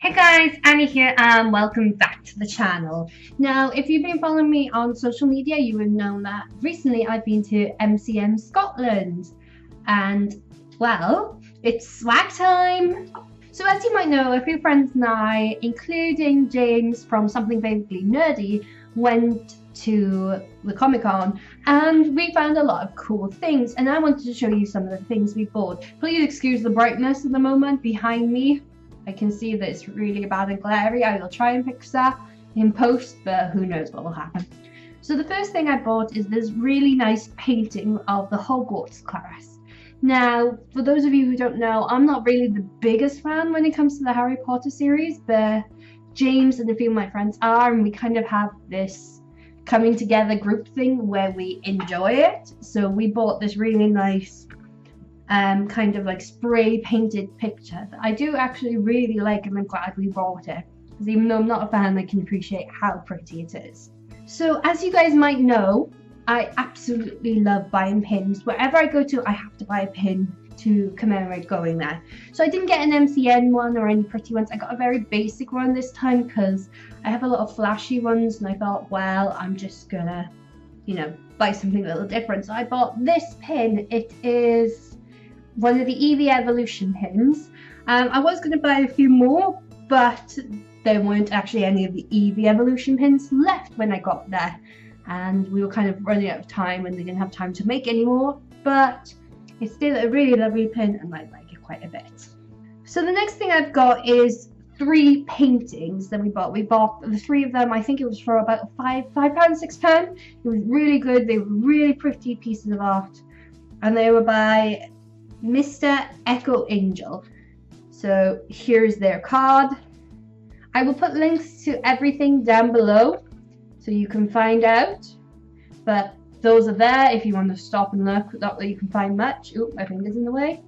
Hey guys, Annie here and welcome back to the channel. Now, if you've been following me on social media, you would know that recently I've been to MCM Scotland and, well, it's swag time! So as you might know, a few friends and I, including James from Something Vaguely Nerdy, went to the Comic Con and we found a lot of cool things, and I wanted to show you some of the things we bought. Please excuse the brightness at the moment behind me. I can see that it's really bad and glary. I will try and fix that in post, but who knows what will happen. So the first thing I bought is this really nice painting of the Hogwarts class. Now, for those of you who don't know, I'm not really the biggest fan when it comes to the Harry Potter series, but James and a few of my friends are, and we kind of have this coming together group thing where we enjoy it. So we bought this really nice kind of like spray painted picture that I do actually really like, and I'm glad we bought it, because even though I'm not a fan, I can appreciate how pretty it is. So as you guys might know, I absolutely love buying pins. Wherever I go to, I have to buy a pin to commemorate going there. So I didn't get an MCN one or any pretty ones. I got a very basic one this time because I have a lot of flashy ones, and I thought, well, I'm just gonna, buy something a little different. So I bought this pin. It is one of the Eevee Evolution pins. I was going to buy a few more, but there weren't actually any of the Eevee Evolution pins left when I got there, and we were kind of running out of time and they didn't have time to make any more, but it's still a really lovely pin and I like it quite a bit. So the next thing I've got is 3 paintings that we bought. We bought the 3 of them. I think it was for about £5, £6. It was really good. They were really pretty pieces of art, and they were by Mr. Echo Angel. So here's their card. I will put links to everything down below so you can find out, but those are there if you want to stop and look. Not that you can find much. Oop, my finger's in the way,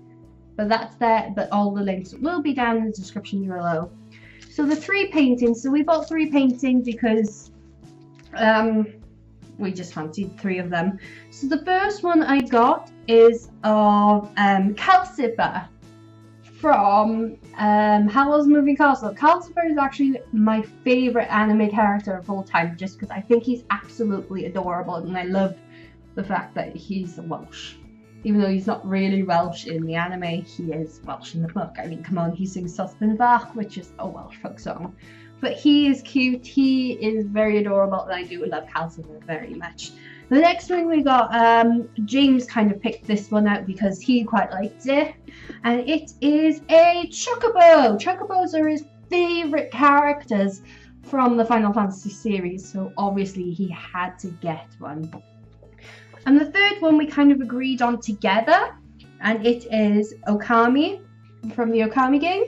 but that's there. But all the links will be down in the description below. So the 3 paintings, so we bought 3 paintings because we just fancied 3 of them. So the first one I got is of Calcifer from Howl's Moving Castle. Calcifer is actually my favourite anime character of all time, just because I think he's absolutely adorable, and I love the fact that he's Welsh. Even though he's not really Welsh in the anime, he is Welsh in the book. I mean, come on, he sings Sospenbach, which is a Welsh folk song. But he is cute, he is very adorable, and I do love Calcifer very much. The next one we got, James kind of picked this one out because he quite liked it, and it is a Chocobo! Chocobos are his favourite characters from the Final Fantasy series, so obviously he had to get one. And the third one we kind of agreed on together, and it is Okami from the Okami game.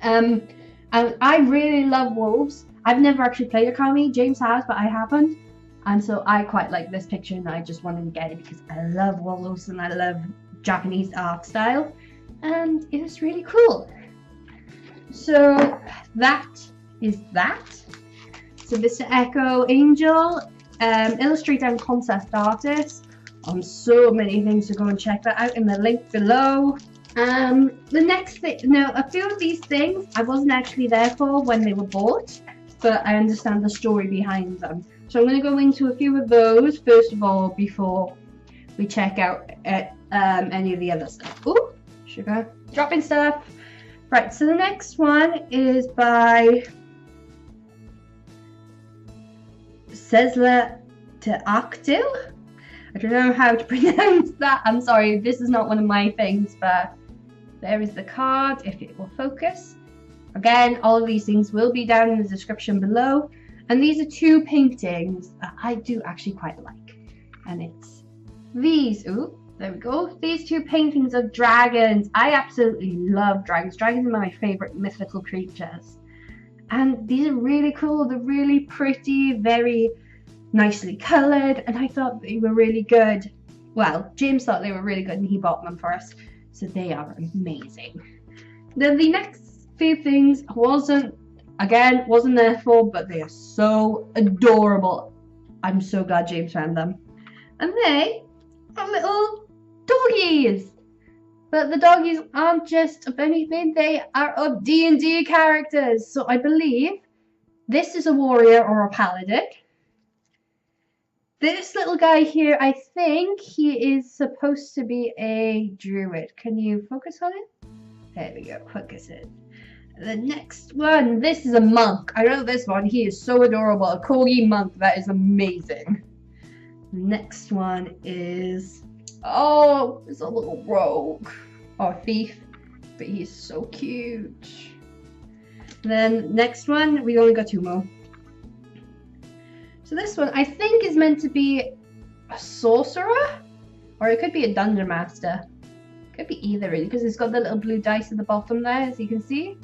And I really love wolves. I've never actually played Okami. James has, but I haven't. And so I quite like this picture, and I just wanted to get it because I love wolves and I love Japanese art style. And it is really cool. So that is that. So Mr. Echo Angel, illustrator and concept artist on so many things, so go and check that out in the link below. The next thing, now a few of these things I wasn't actually there for when they were bought, but I understand the story behind them. So I'm going to go into a few of those first of all before we check out any of the other stuff. Ooh, sugar, dropping stuff. Right, so the next one is by Sezzadactyl. I don't know how to pronounce that. I'm sorry, this is not one of my things, but there is the card if it will focus. Again, all of these things will be down in the description below. And these are 2 paintings that I do actually quite like. And it's these. Ooh, there we go. These 2 paintings of dragons. I absolutely love dragons. Dragons are my favorite mythical creatures. And these are really cool. They're really pretty, very nicely colored, and I thought they were really good. Well, James thought they were really good and he bought them for us. So they are amazing. Then the next few things wasn't there for, but they are so adorable. I'm so glad James found them. And they are little doggies. But the doggies aren't just of anything, they are of D&D characters. So I believe this is a warrior or a paladin. This little guy here, I think he is supposed to be a druid. Can you focus on it? There we go, focus it. The next one, this is a monk. I know this one, he is so adorable. A corgi monk, that is amazing. The next one is, oh, it's a little rogue or thief, but he's so cute. Then next one, we only got 2 more. So this one, I think, is meant to be a sorcerer, or it could be a dungeon master. Could be either, really, because it's got the little blue dice at the bottom there, as you can see.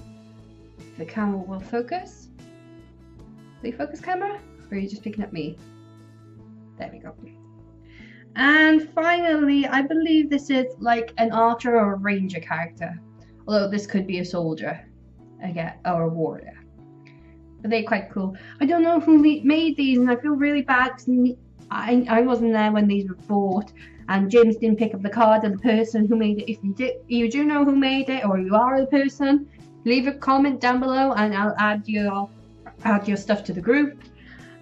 If the camera will focus. Will you focus, camera? Or are you just picking up me? There we go. And finally, I believe this is like an archer or a ranger character. Although this could be a soldier, again, or a warrior. But they're quite cool. I don't know who made these, and I feel really bad because I wasn't there when these were bought, and James didn't pick up the card of the person who made it. If you do know who made it, or you are the person, leave a comment down below, and I'll add your stuff to the group.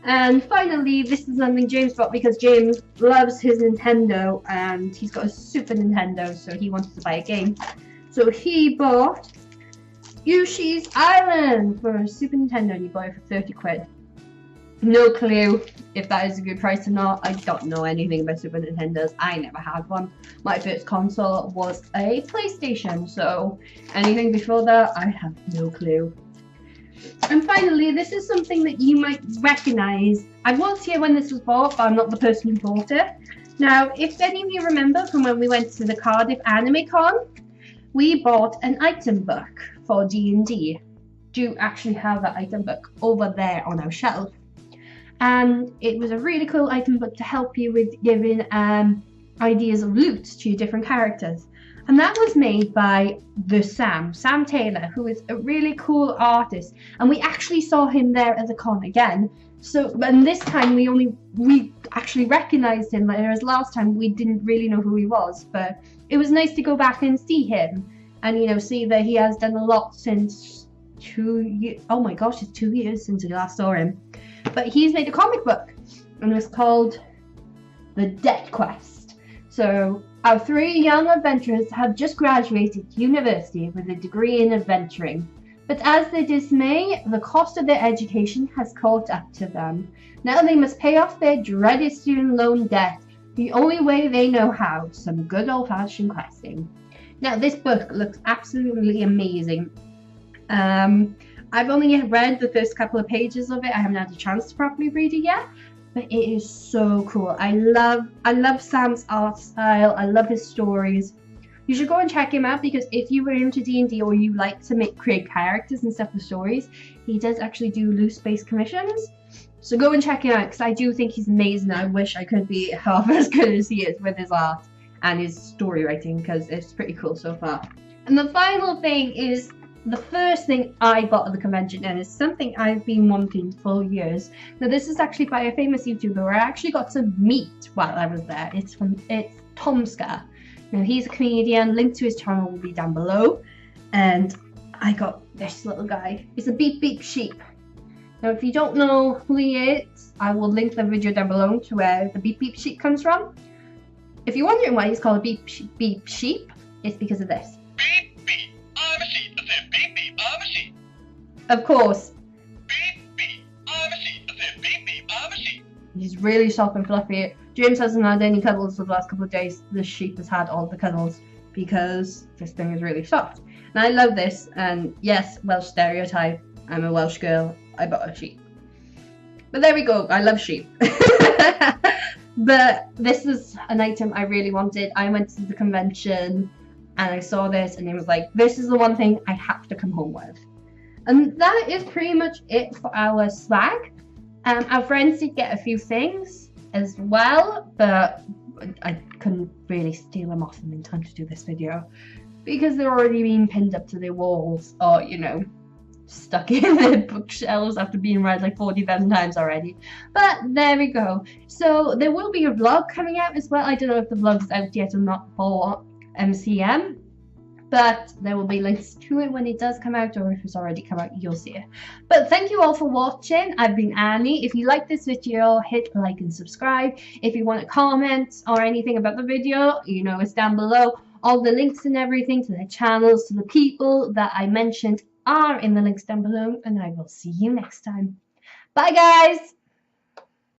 And finally, this is something James bought because James loves his Nintendo, and he's got a Super Nintendo, so he wanted to buy a game. So he bought Yoshi's Island for a Super Nintendo, and he bought it for 30 quid. No clue if that is a good price or not. I don't know anything about Super Nintendos. I never had one. My first console was a PlayStation, so anything before that, I have no clue. And finally, this is something that you might recognise. I was here when this was bought, but I'm not the person who bought it. Now, if any of you remember from when we went to the Cardiff Anime Con, we bought an item book for D&D. Do actually have that item book over there on our shelf. And it was a really cool item book to help you with giving ideas of loot to your different characters. And that was made by Sam Taylor, who is a really cool artist. And we actually saw him there at the con again. So, and this time we actually recognized him, whereas last time we didn't really know who he was. But it was nice to go back and see him, and you know, see that he has done a lot since 2 years. Oh my gosh, it's 2 years since we last saw him. But he's made a comic book, and it's called The Debt Quest. So our 3 young adventurers have just graduated university with a degree in adventuring. But as they dismay, the cost of their education has caught up to them. Now they must pay off their dreaded student loan debt the only way they know how, some good old-fashioned questing. Now this book looks absolutely amazing. I've only read the first couple of pages of it. I haven't had a chance to properly read it yet, but it is so cool. I love Sam's art style. I love his stories. You should go and check him out, because if you were into D&D or you like to create characters and stuff for stories, he does actually do loose-based commissions. So go and check him out, because I do think he's amazing. I wish I could be half as good as he is with his art and his story writing, because it's pretty cool so far. And the final thing is the first thing I bought at the convention, and it's something I've been wanting for years. Now this is actually by a famous YouTuber who I actually got to meet while I was there. It's Tomska. Now he's a comedian. Link to his channel will be down below. And I got this little guy. It's a beep beep sheep. Now if you don't know who he is, I will link the video down below to where the beep beep sheep comes from. If you're wondering why he's called a beep beep sheep, it's because of this. Beep beep, I'm a sheep. I said beep beep, I'm a sheep. Of course. Beep beep, I'm a sheep. I said beep beep, I'm a sheep. He's really soft and fluffy. James hasn't had any cuddles for the last couple of days. The sheep has had all the cuddles because this thing is really soft. And I love this. And yes, Welsh stereotype. I'm a Welsh girl. I bought a sheep. But there we go. I love sheep. But this is an item I really wanted. I went to the convention and I saw this, and it was like, this is the one thing I have to come home with. And that is pretty much it for our swag. Our friends did get a few things as well, but I couldn't really steal them off them in time to do this video because they're already being pinned up to their walls, or you know, stuck in their bookshelves after being read like 40,000 times already. But there we go. So there will be a vlog coming out as well. I don't know if the vlog's out yet or not for MCM, but there will be links to it when it does come out, or if it's already come out, you'll see it. But thank you all for watching. I've been Annie. If you like this video, hit like and subscribe. If you want to comment or anything about the video, you know it's down below. All the links and everything to their channels, to the people that I mentioned are in the links down below, and I will see you next time. Bye guys!